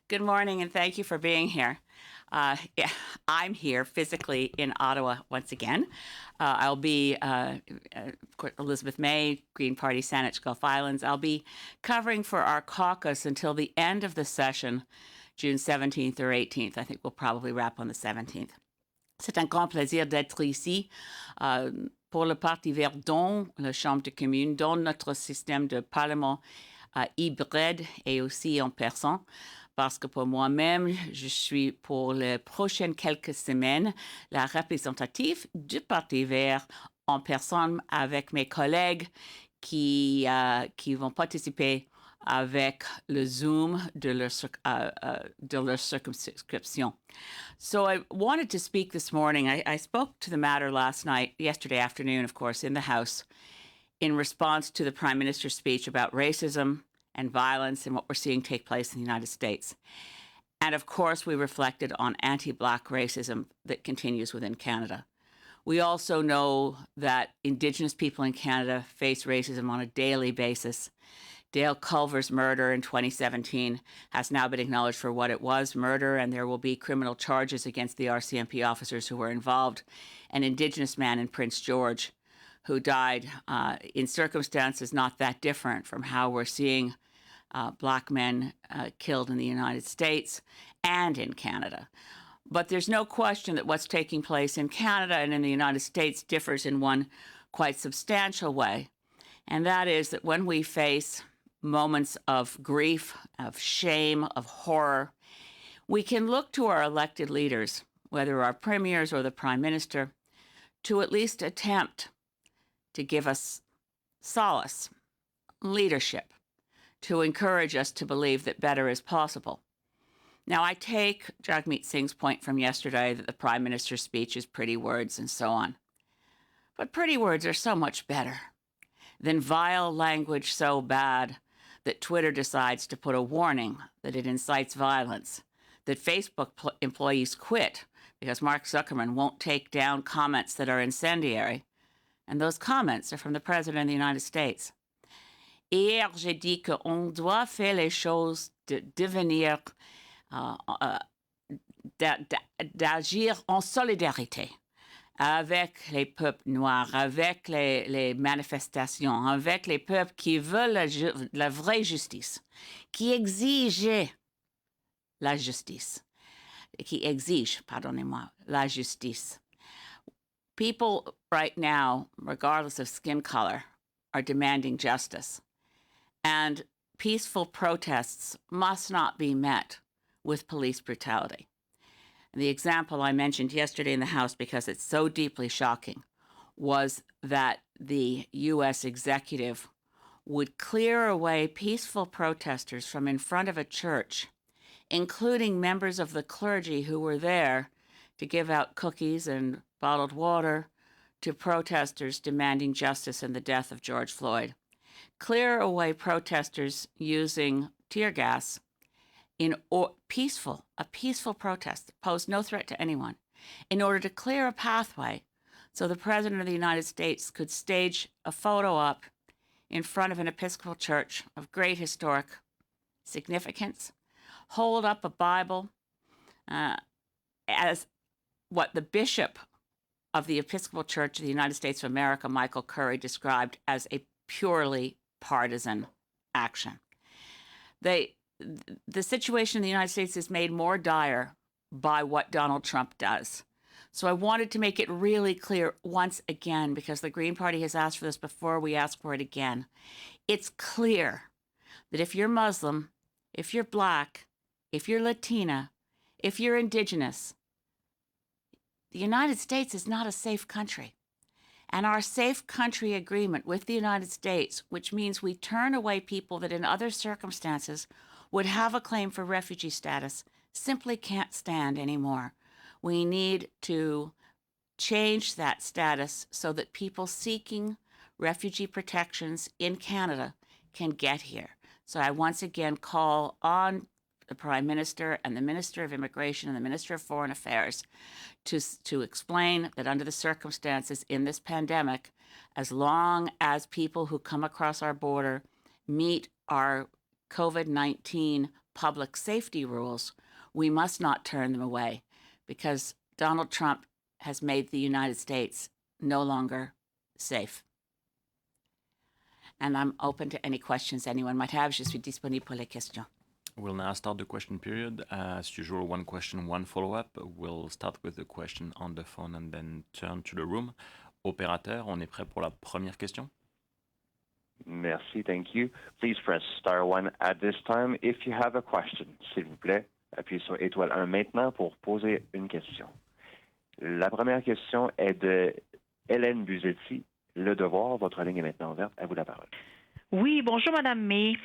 Good morning, and thank you for being here. Yeah, I'm here physically in Ottawa once again. I'll be, of course, Elizabeth May, Green Party, Saanich Gulf Islands. I'll be covering for our caucus until the end of the session, June 17th or 18th. I think we'll probably wrap on the 17th. C'est un grand plaisir d'être ici pour le Parti vert, dont la Chambre de commune, dont notre système de parlement hybride et aussi en personne. Parce que pour moi-même, je suis pour les prochaines quelques semaines la représentative du Parti vert en personne avec mes collègues qui vont participer avec le Zoom de leur circumscription. So I wanted to speak this morning. I spoke to the matter yesterday afternoon, of course, in the House in response to the Prime Minister's speech about racism and violence and what we're seeing take place in the United States. And of course, we reflected on anti-Black racism that continues within Canada. We also know that Indigenous people in Canada face racism on a daily basis. Dale Culver's murder in 2017 has now been acknowledged for what it was, murder, and there will be criminal charges against the RCMP officers who were involved. An Indigenous man in Prince George who died in circumstances not that different from how we're seeing Black men killed in the United States and in Canada. But there's no question that what's taking place in Canada and in the United States differs in one quite substantial way. And that is that when we face moments of grief, of shame, of horror, we can look to our elected leaders, whether our premiers or the Prime Minister, to at least attempt to give us solace, leadership, to encourage us to believe that better is possible. Now, I take Jagmeet Singh's point from yesterday that the Prime Minister's speech is pretty words and so on. But pretty words are so much better than vile language so bad that Twitter decides to put a warning that it incites violence, that Facebook employees quit because Mark Zuckerman won't take down comments that are incendiary. And those comments are from the President of the United States. Hier, j'ai dit qu'on doit faire les choses, d'agir en solidarité avec les peuples noirs, avec les manifestations, avec les peuples qui veulent la vraie justice, qui exigent la justice, pardonnez-moi, la justice. People right now, regardless of skin color, are demanding justice. And peaceful protests must not be met with police brutality. And the example I mentioned yesterday in the House, because it's so deeply shocking, was that the U.S. executive would clear away peaceful protesters from in front of a church, including members of the clergy who were there to give out cookies and bottled water to protesters demanding justice in the death of George Floyd. Clear away protesters using tear gas in a peaceful protest that posed no threat to anyone, in order to clear a pathway so the President of the United States could stage a photo op in front of an Episcopal church of great historic significance, hold up a Bible as what the Bishop of the Episcopal Church of the United States of America, Michael Curry, described as a purely partisan action. The situation in the United States is made more dire by what Donald Trump does. So I wanted to make it really clear once again, because the Green Party has asked for this before, we ask for it again. It's clear that if you're Muslim, if you're Black, if you're Latina, if you're Indigenous, the United States is not a safe country. And our safe country agreement with the United States, which means we turn away people that in other circumstances would have a claim for refugee status, simply can't stand anymore. We need to change that status so that people seeking refugee protections in Canada can get here. So I once again call on the Prime Minister and the Minister of Immigration and the Minister of Foreign Affairs to explain that under the circumstances in this pandemic, as long as people who come across our border meet our COVID-19 public safety rules, we must not turn them away because Donald Trump has made the United States no longer safe. And I'm open to any questions anyone might have. Je suis disponible pour les questions. We'll now start the question period. As usual, one question, one follow-up. We'll start with the question on the phone and then turn to the room. Opérateur, on est prêt pour la première question? Merci, thank you. Please press star 1 at this time if you have a question. S'il vous plaît, appuyez sur étoile 1 maintenant pour poser une question. La première question est de Hélène Buzetti. Le Devoir, votre ligne est maintenant ouverte. À vous la parole. Oui, bonjour Madame May.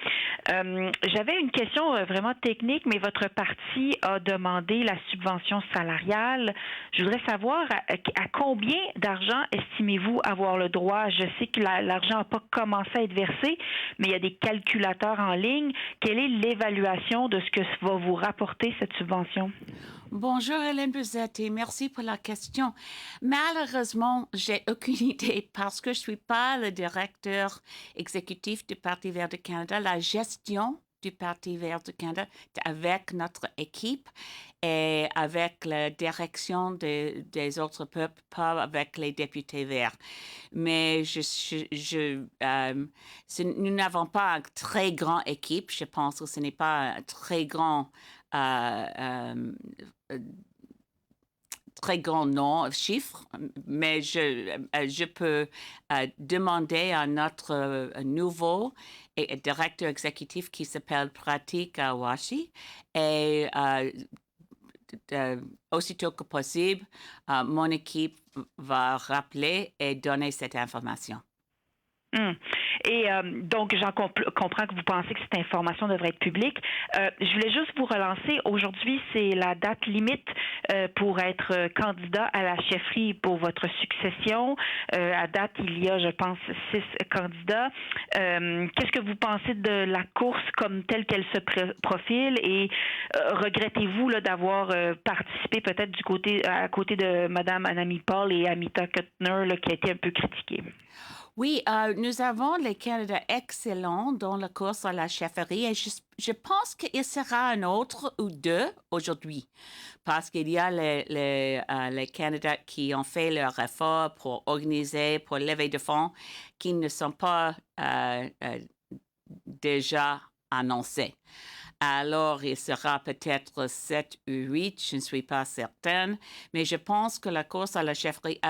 J'avais une question vraiment technique, mais votre parti a demandé la subvention salariale. Je voudrais savoir à combien d'argent estimez-vous avoir le droit? Je sais que l'argent n'a pas commencé à être versé, mais il y a des calculateurs en ligne. Quelle est l'évaluation de ce que va vous rapporter cette subvention? Bonjour Hélène Buzetti, merci pour la question. Malheureusement, j'ai aucune idée parce que je suis pas le directeur exécutif du Parti vert du Canada. La gestion du Parti vert du Canada avec notre équipe et avec la direction des autres peuples, pas avec les députés verts. Mais nous n'avons pas une très grande équipe. Je pense que ce n'est pas un très grand chiffre, mais je peux demander à notre nouveau directeur exécutif qui s'appelle Pratik Washi et aussitôt que possible, mon équipe va rappeler et donner cette information. Et donc, j'en comprends que vous pensez que cette information devrait être publique. Je voulais juste vous relancer. Aujourd'hui, c'est la date limite pour être candidat à la chefferie pour votre succession. À date, il y a, je pense, 6 candidats. Qu'est-ce que vous pensez de la course comme telle qu'elle se profile et regrettez-vous d'avoir participé peut-être à côté de Mme Annamie Paul et Amita Kuttner qui a été un peu critiquée? Oui, nous avons les candidats excellents dans la course à la chefferie et je pense qu'il sera un autre ou deux aujourd'hui parce qu'il y a les candidats qui ont fait leur effort pour organiser, pour lever de fonds, qui ne sont pas déjà annoncés. Alors, il sera peut-être 7 ou 8, je ne suis pas certaine, mais je pense que la course à la chefferie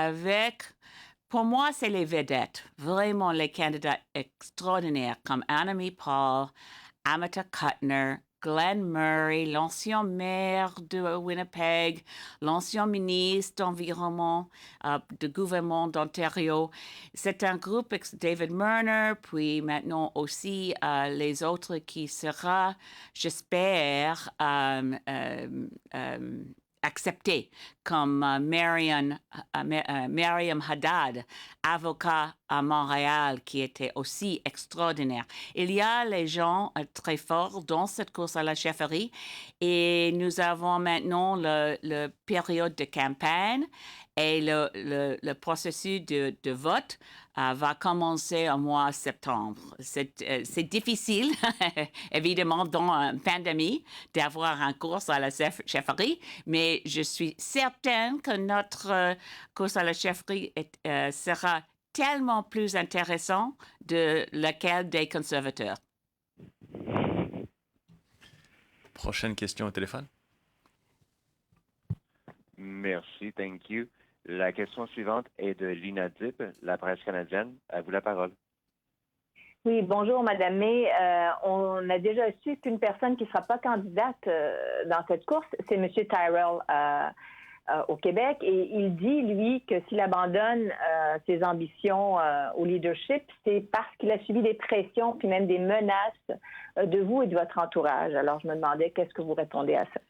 pour moi, c'est les vedettes, vraiment les candidats extraordinaires comme Annamie Paul, Amita Kuttner, Glenn Murray, l'ancien maire de Winnipeg, l'ancien ministre d'Environnement du gouvernement d'Ontario. C'est un groupe, David Murner, puis maintenant aussi les autres qui sera, j'espère, accepté comme Mariam Haddad, avocat à Montréal, qui était aussi extraordinaire. Il y a les gens très forts dans cette course à la chefferie et nous avons maintenant le période de campagne et le processus de vote va commencer au mois de septembre. C'est difficile, évidemment, dans une pandémie, d'avoir une course à la chefferie, mais je suis certaine que notre course à la chefferie sera tellement plus intéressant de laquelle des conservateurs. Prochaine question au téléphone. Merci, thank you. La question suivante est de Lina Dip, la presse canadienne. À vous la parole. Oui, bonjour, Madame May. On a déjà su qu'une personne qui ne sera pas candidate dans cette course, c'est M. Tyrell au Québec. Et il dit, lui, que s'il abandonne ses ambitions au leadership, c'est parce qu'il a subi des pressions puis même des menaces de vous et de votre entourage. Alors, je me demandais, qu'est-ce que vous répondez à ça?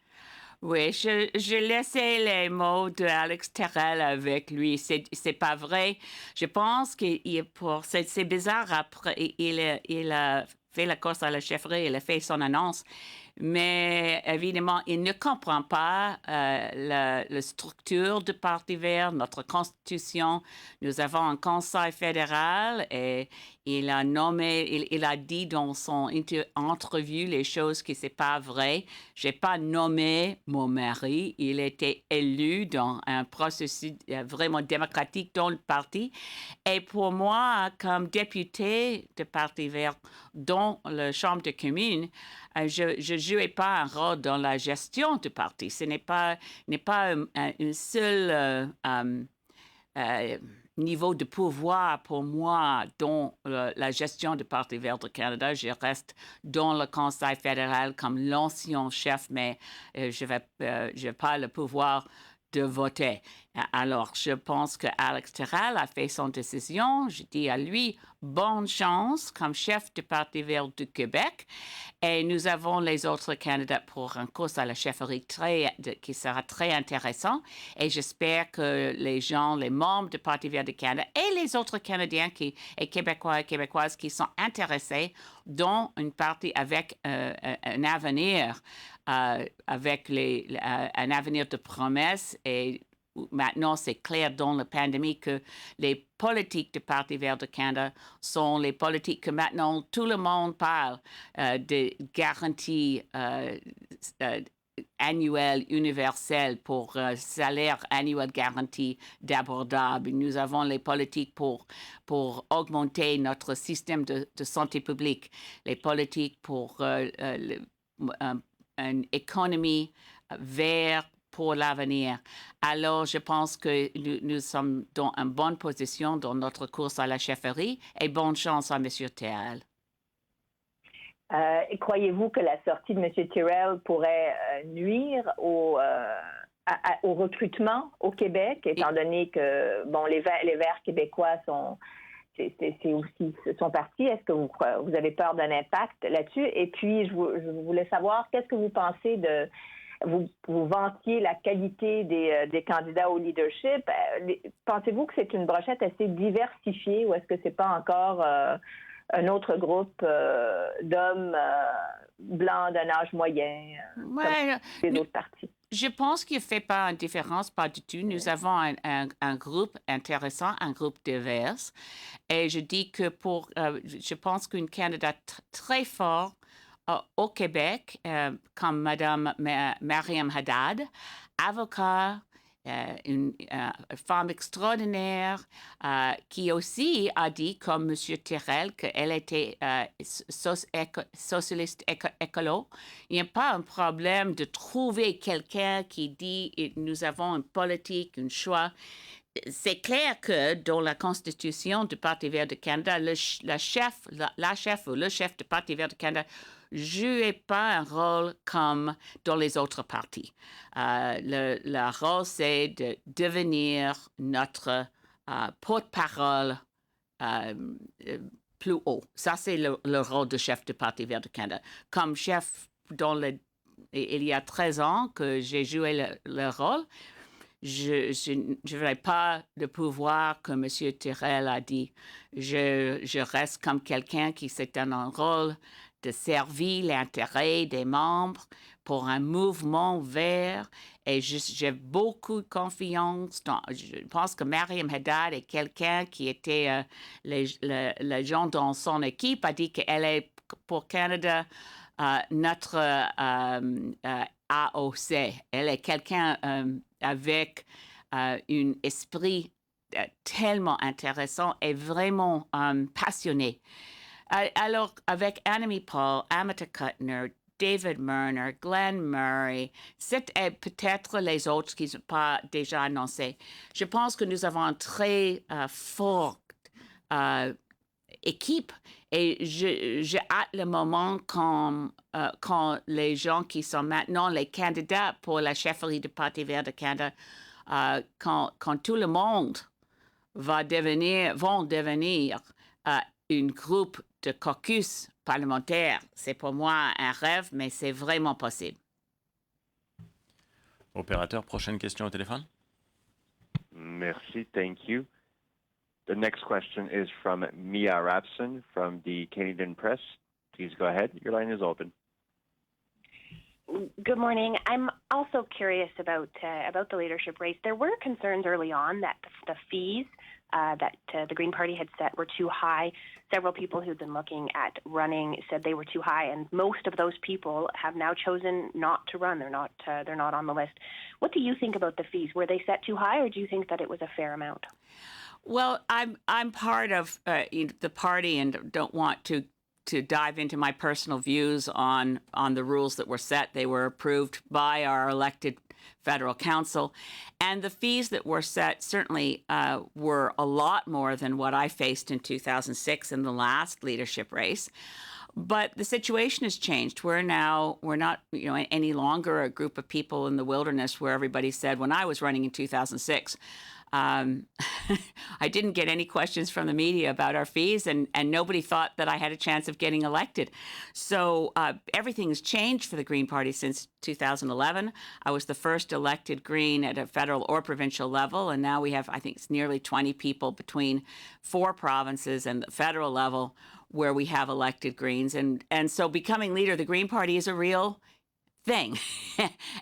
Oui, je laissais les mots de Alex Terrell avec lui. C'est pas vrai. Je pense c'est bizarre après. Il a fait la course à la chefferie, il a fait son annonce. Mais évidemment, il ne comprend pas la structure du Parti vert, notre constitution. Nous avons un conseil fédéral et il a nommé, il a dit dans son entrevue les choses qui c'est pas vrai. J'ai pas nommé mon mari. Il était élu dans un processus vraiment démocratique dans le parti. Et pour moi, comme député du Parti vert dans la Chambre des communes, je ne jouais pas un rôle dans la gestion du parti. Ce n'est pas un seul niveau de pouvoir pour moi dans la gestion du Parti vert du Canada. Je reste dans le Conseil fédéral comme l'ancien chef, mais je n'ai pas le pouvoir de voter. Alors, je pense que Alex Terrell a fait son décision. Je dis à lui, bonne chance comme chef du Parti vert du Québec. Et nous avons les autres candidats pour un course à la chefferie qui sera très intéressant. Et j'espère que les gens, les membres du Parti vert du Canada et les autres Canadiens et Québécois et Québécoises qui sont intéressés dans une partie avec un avenir, avec un avenir de promesses. Et maintenant, c'est clair dans la pandémie que les politiques du Parti vert du Canada sont les politiques que maintenant tout le monde parle de garanties annuelles universelles pour salaire annuel garanti d'abordable. Nous avons les politiques pour augmenter notre système de santé publique, les politiques pour une économie verte pour l'avenir. Alors, je pense que nous sommes dans une bonne position dans notre course à la chefferie et bonne chance à M. Terrell. Croyez-vous que la sortie de M. Terrell pourrait nuire au recrutement au Québec, étant donné que les Verts québécois sont partis? Est-ce que vous avez peur d'un impact là-dessus? Et puis, je voulais savoir, qu'est-ce que vous pensez de... Vous vantiez la qualité des candidats au leadership. Pensez-vous que c'est une brochette assez diversifiée ou est-ce que c'est pas encore un autre groupe d'hommes blancs d'un âge moyen comme les autres partis? Je pense qu'il ne fait pas une différence, pas du tout. Nous avons un groupe intéressant, un groupe divers. Et je dis que je pense qu'une candidate très forte au Québec, comme Mme Mariam Haddad, avocat, une femme extraordinaire, qui aussi a dit, comme M. Terrell, qu'elle était socialiste écolo. Il n'y a pas un problème de trouver quelqu'un qui dit nous avons une politique, un choix. C'est clair que dans la constitution du Parti vert du Canada, la chef ou le chef du Parti vert du Canada ne jouait pas un rôle comme dans les autres partis. Le rôle, c'est de devenir notre porte-parole plus haut. Ça, c'est le rôle de chef du Parti vert du Canada. Comme chef, il y a 13 ans que j'ai joué le rôle, je n'aurais pas le pouvoir que M. Terrell a dit. Je reste comme quelqu'un qui s'est donné un rôle de servir l'intérêt des membres pour un mouvement vert. Et j'ai beaucoup de confiance. Je pense que Mariam Haddad est quelqu'un qui était, les gens dans son équipe a dit qu'elle est pour Canada notre AOC. Elle est quelqu'un avec un esprit tellement intéressant et vraiment passionné. Alors, avec Annemie Paul, Amita Kuttner, David Murner, Glenn Murray, c'est peut-être les autres qui ne sont pas déjà annoncés. Je pense que nous avons une très forte équipe et j'ai hâte le moment quand les gens qui sont maintenant les candidats pour la chefferie du Parti vert de Canada, quand tout le monde vont devenir un groupe de caucus parlementaire. C'est pour moi un rêve, mais c'est vraiment possible. Opérateur, prochaine question au téléphone. Merci, thank you. The next question is from Mia Rapson from the Canadian Press. Please go ahead. Your line is open. Good morning. I'm also curious about the leadership race. There were concerns early on that the fees that the Green Party had set were too high. Several people who've been looking at running said they were too high, and most of those people have now chosen not to run. They're not on the list. What do you think about the fees? Were they set too high, or do you think that it was a fair amount? Well, I'm part of the party and don't want to dive into my personal views on the rules that were set. They were approved by our elected federal council, and the fees that were set certainly were a lot more than what I faced in 2006 in the last leadership race. But the situation has changed. We're not any longer a group of people in the wilderness where everybody said when I was running in 2006. I didn't get any questions from the media about our fees, and nobody thought that I had a chance of getting elected. So everything's changed for the Green Party since 2011. I was the first elected Green at a federal or provincial level, and now we have, I think it's nearly 20 people between 4 provinces and the federal level where we have elected Greens. And so becoming leader of the Green Party is a real thing.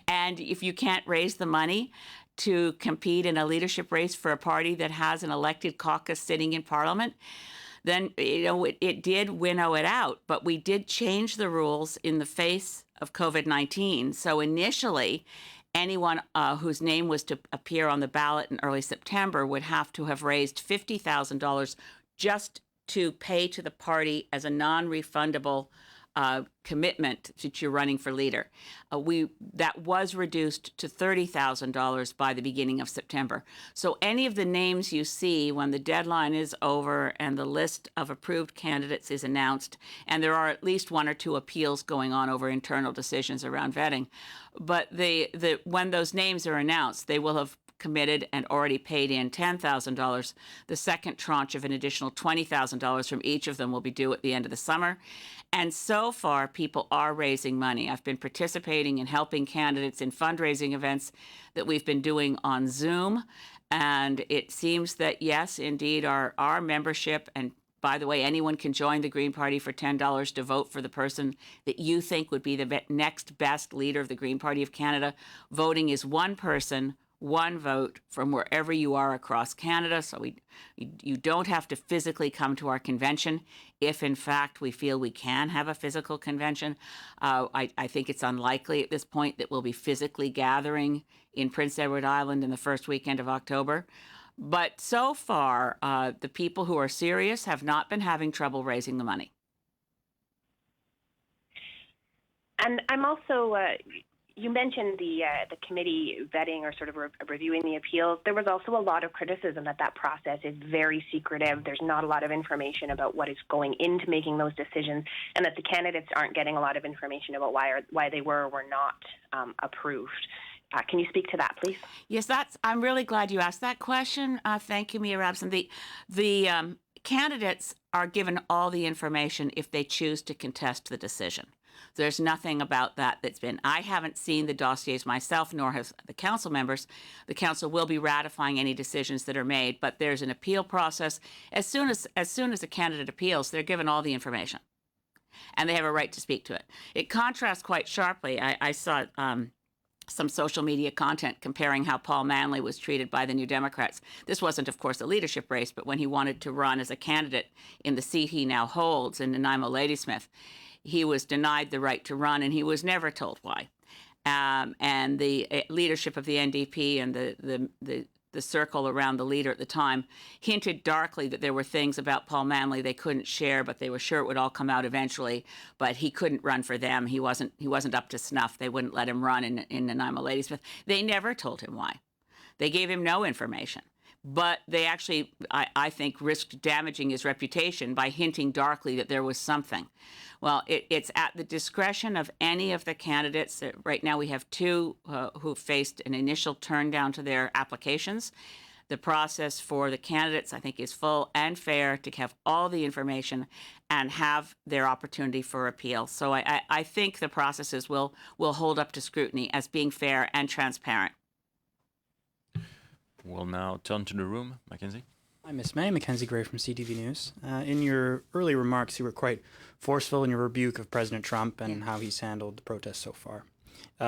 And if you can't raise the money to compete in a leadership race for a party that has an elected caucus sitting in Parliament, then it did winnow it out. But we did change the rules in the face of COVID-19. So initially, anyone whose name was to appear on the ballot in early September would have to have raised $50,000 just to pay to the party as a non-refundable commitment that you're running for leader. That was reduced to $30,000 by the beginning of September. So any of the names you see when the deadline is over and the list of approved candidates is announced, and there are at least 1 or 2 appeals going on over internal decisions around vetting, but when those names are announced, they will have committed and already paid in $10,000. The second tranche of an additional $20,000 from each of them will be due at the end of the summer. And so far, people are raising money. I've been participating in helping candidates in fundraising events that we've been doing on Zoom. And it seems that, yes, indeed, our membership, and by the way, anyone can join the Green Party for $10 to vote for the person that you think would be the next best leader of the Green Party of Canada. Voting is one person, one vote from wherever you are across Canada. So you don't have to physically come to our convention if, in fact, we feel we can have a physical convention. I think it's unlikely at this point that we'll be physically gathering in Prince Edward Island in the first weekend of October. But so far, the people who are serious have not been having trouble raising the money. And I'm also you mentioned the committee vetting or sort of reviewing the appeals. There was also a lot of criticism that process is very secretive. There's not a lot of information about what is going into making those decisions, and that the candidates aren't getting a lot of information about why they were or were not approved. Can you speak to that, please? Yes, I'm really glad you asked that question. Thank you, Mia Rabson. The candidates are given all the information if they choose to contest the decision. There's nothing about that that's been. I haven't seen the dossiers myself, nor have the council members. The council will be ratifying any decisions that are made, but there's an appeal process. As soon as a candidate appeals, they're given all the information, and they have a right to speak to it. It contrasts quite sharply. I saw some social media content comparing how Paul Manley was treated by the New Democrats. This wasn't, of course, a leadership race, but when he wanted to run as a candidate in the seat he now holds in Nanaimo Ladysmith, he was denied the right to run, and he was never told why. And the leadership of the NDP and the circle around the leader at the time hinted darkly that there were things about Paul Manley they couldn't share, but they were sure it would all come out eventually. But he couldn't run for them. He wasn't up to snuff. They wouldn't let him run in Nanaimo Ladysmith. They never told him why. They gave him no information. But they actually, I think, risked damaging his reputation by hinting darkly that there was something. Well, it's at the discretion of any of the candidates. Right now we have 2 who faced an initial turn down to their applications. The process for the candidates, I think, is full and fair to have all the information and have their opportunity for appeal. So I think the processes will hold up to scrutiny as being fair and transparent. We'll now turn to the room. Mackenzie? Hi, Ms. May. Mackenzie Gray from CTV News. In your early remarks, you were quite forceful in your rebuke of President Trump and how he's handled the protests so far.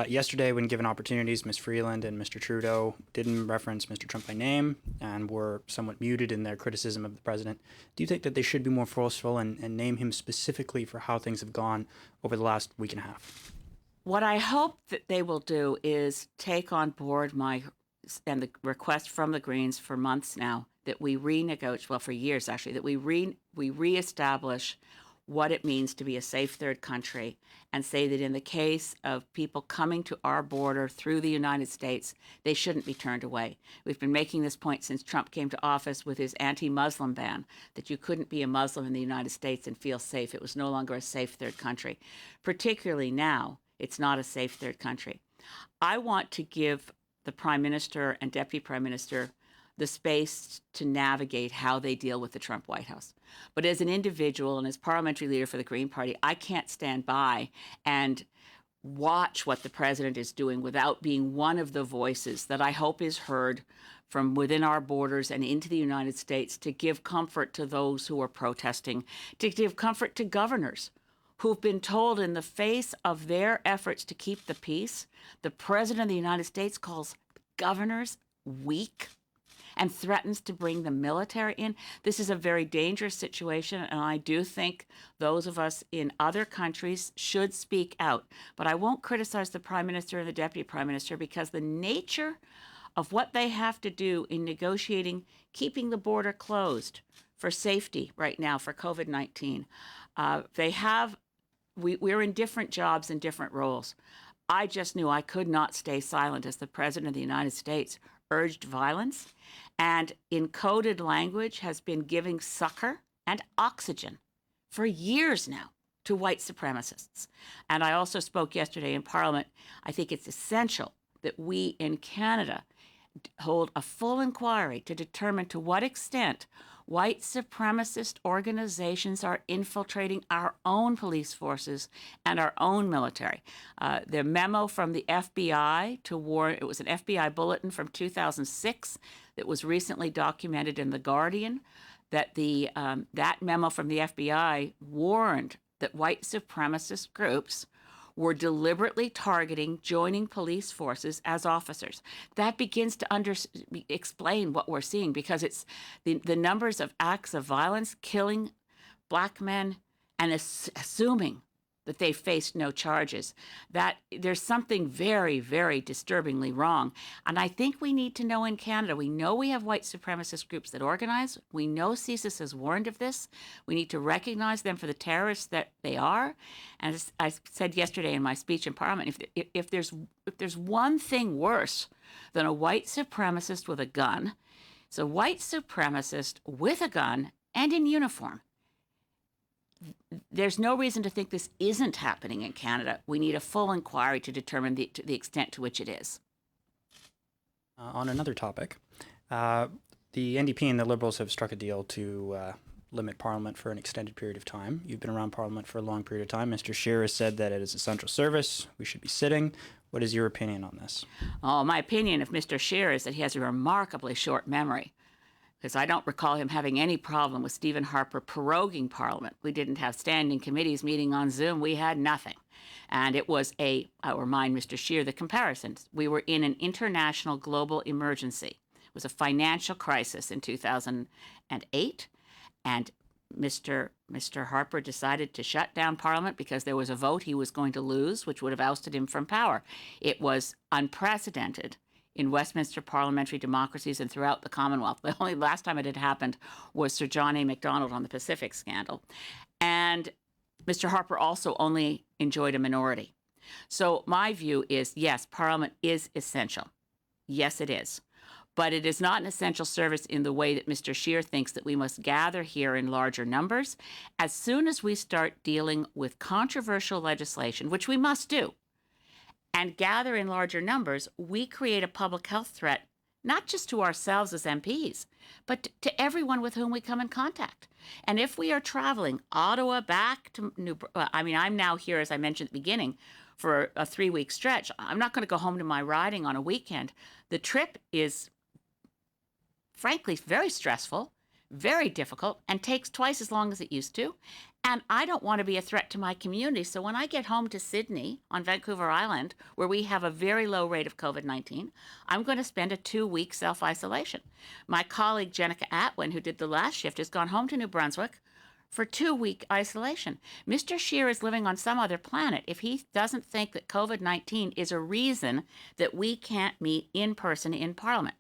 Yesterday, when given opportunities, Ms. Freeland and Mr. Trudeau didn't reference Mr. Trump by name and were somewhat muted in their criticism of the president. Do you think that they should be more forceful and name him specifically for how things have gone over the last week and a half? What I hope that they will do is take on board and the request from the Greens for months now that we renegotiate, well, for years actually, that we reestablish what it means to be a safe third country, and say that in the case of people coming to our border through the United States, they shouldn't be turned away. We've been making this point since Trump came to office with his anti-Muslim ban, that you couldn't be a Muslim in the United States and feel safe. It was no longer a safe third country. Particularly now, it's not a safe third country. I want to give the Prime Minister and Deputy Prime Minister the space to navigate how they deal with the Trump White House. But as an individual and as parliamentary leader for the Green Party, I can't stand by and watch what the president is doing without being one of the voices that I hope is heard from within our borders and into the United States to give comfort to those who are protesting, to give comfort to governors who've been told in the face of their efforts to keep the peace, the president of the United States calls governors weak and threatens to bring the military in. This is a very dangerous situation, and I do think those of us in other countries should speak out. But I won't criticize the Prime Minister and the Deputy Prime Minister because the nature of what they have to do in negotiating, keeping the border closed for safety right now for COVID-19, we're in different jobs and different roles. I just knew I could not stay silent as the President of the United States urged violence and in coded language has been giving succor and oxygen for years now to white supremacists. And I also spoke yesterday in Parliament. I think it's essential that we in Canada hold a full inquiry to determine to what extent white supremacist organizations are infiltrating our own police forces and our own military. The memo from the FBI to warn, it was an FBI bulletin from 2006 that was recently documented in The Guardian, that that memo from the FBI warned that white supremacist groups were deliberately targeting joining police forces as officers. That begins to explain what we're seeing, because it's the numbers of acts of violence, killing Black men, and assuming that they faced no charges, that there's something very, very disturbingly wrong. And I think we need to know in Canada, we know we have white supremacist groups that organize. We know CSIS has warned of this. We need to recognize them for the terrorists that they are. And as I said yesterday in my speech in Parliament, if there's one thing worse than a white supremacist with a gun, it's a white supremacist with a gun and in uniform. There's no reason to think this isn't happening in Canada. We need a full inquiry to determine the extent to which it is. On another topic, the NDP and the Liberals have struck a deal to limit Parliament for an extended period of time. You've been around Parliament for a long period of time. Mr. Scheer has said that it is a central service. We should be sitting. What is your opinion on this? Oh, my opinion of Mr. Scheer is that he has a remarkably short memory, because I don't recall him having any problem with Stephen Harper proroguing Parliament. We didn't have standing committees meeting on Zoom. We had nothing. And it was I'll remind Mr. Scheer the comparisons. We were in an international global emergency. It was a financial crisis in 2008. And Mr. Harper decided to shut down Parliament because there was a vote he was going to lose, which would have ousted him from power. It was unprecedented in Westminster parliamentary democracies and throughout the Commonwealth. The only last time it had happened was Sir John A. Macdonald on the Pacific scandal. And Mr. Harper also only enjoyed a minority. So my view is, yes, Parliament is essential. Yes, it is. But it is not an essential service in the way that Mr. Scheer thinks, that we must gather here in larger numbers. As soon as we start dealing with controversial legislation, which we must do, and gather in larger numbers, we create a public health threat, not just to ourselves as MPs, but to everyone with whom we come in contact. And if we are traveling Ottawa back to I'm now here, as I mentioned at the beginning, for a 3-week stretch. I'm not going to go home to my riding on a weekend. The trip is, frankly, very stressful, very difficult and takes twice as long as it used to. And I don't want to be a threat to my community. So when I get home to Sydney on Vancouver Island, where we have a very low rate of COVID-19, I'm going to spend a 2-week self-isolation. My colleague, Jenica Atwin, who did the last shift, has gone home to New Brunswick for 2-week isolation. Mr. Scheer is living on some other planet if he doesn't think that COVID-19 is a reason that we can't meet in person in Parliament.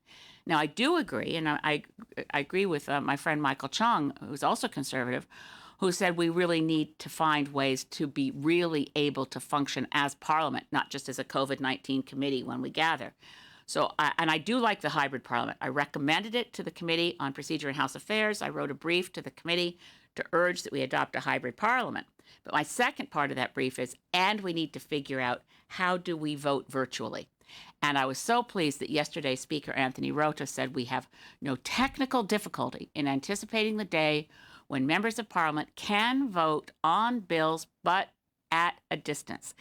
Now, I do agree, and I agree with my friend Michael Chong, who's also conservative, who said we really need to find ways to be really able to function as Parliament, not just as a COVID-19 committee when we gather. So, and I do like the hybrid Parliament. I recommended it to the Committee on Procedure and House Affairs. I wrote a brief to the committee to urge that we adopt a hybrid Parliament. But my second part of that brief is, and we need to figure out how do we vote virtually. And I was so pleased that yesterday Speaker Anthony Rota said we have no technical difficulty in anticipating the day when members of Parliament can vote on bills, but at a distance.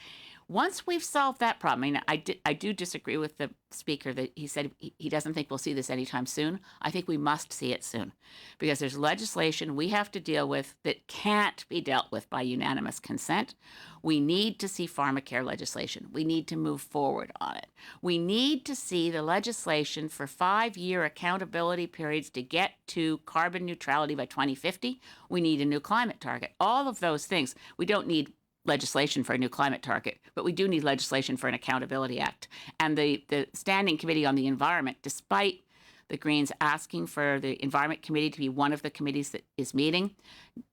Once we've solved that problem, I mean, I do disagree with the Speaker that he said he doesn't think we'll see this anytime soon. I think we must see it soon because there's legislation we have to deal with that can't be dealt with by unanimous consent. We need to see pharmacare legislation. We need to move forward on it. We need to see the legislation for 5-year accountability periods to get to carbon neutrality by 2050. We need a new climate target. All of those things. We don't need legislation for a new climate target, but we do need legislation for an accountability act. And the Standing Committee on the Environment, despite the Greens asking for the Environment Committee to be one of the committees that is meeting,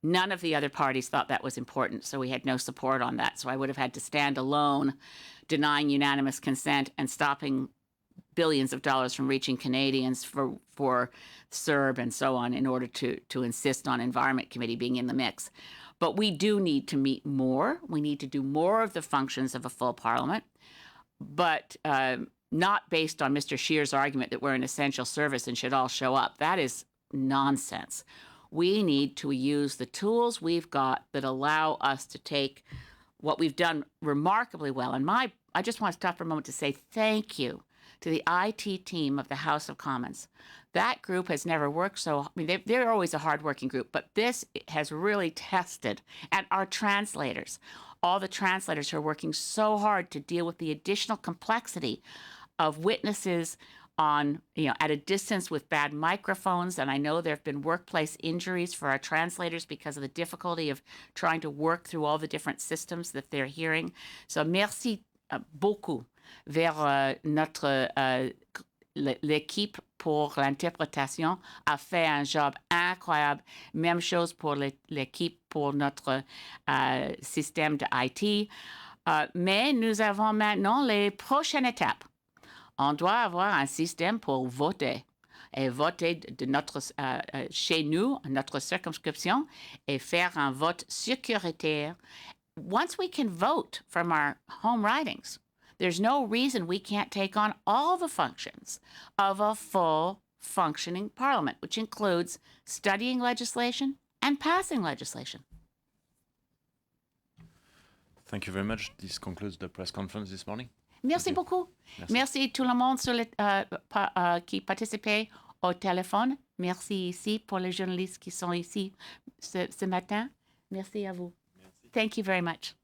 none of the other parties thought that was important, so we had no support on that. So I would have had to stand alone, denying unanimous consent and stopping billions of dollars from reaching Canadians for CERB and so on in order to insist on Environment Committee being in the mix. But we do need to meet more. We need to do more of the functions of a full Parliament, but not based on Mr. Scheer's argument that we're an essential service and should all show up. That is nonsense. We need to use the tools we've got that allow us to take what we've done remarkably well. And I just want to stop for a moment to say thank you to the IT team of the House of Commons. That group has never worked so, I mean, they're always a hardworking group, but this has really tested. And our translators, all the translators who are working so hard to deal with the additional complexity of witnesses on, at a distance with bad microphones. And I know there have been workplace injuries for our translators because of the difficulty of trying to work through all the different systems that they're hearing. So merci beaucoup vers l'équipe pour l'interprétation a fait un job incroyable. Même chose pour l'équipe pour notre système de IT. Mais nous avons maintenant les prochaines étapes. On doit avoir un système pour voter. Et voter de chez nous, notre circonscription, et faire un vote sécuritaire. Once we can vote from our home ridings, there's no reason we can't take on all the functions of a full functioning Parliament, which includes studying legislation and passing legislation. Thank you very much. This concludes the press conference this morning. Merci beaucoup. Merci tout le monde qui participait au téléphone. Merci ici pour les journalistes qui sont ici ce matin. Merci à vous. Merci. Thank you very much.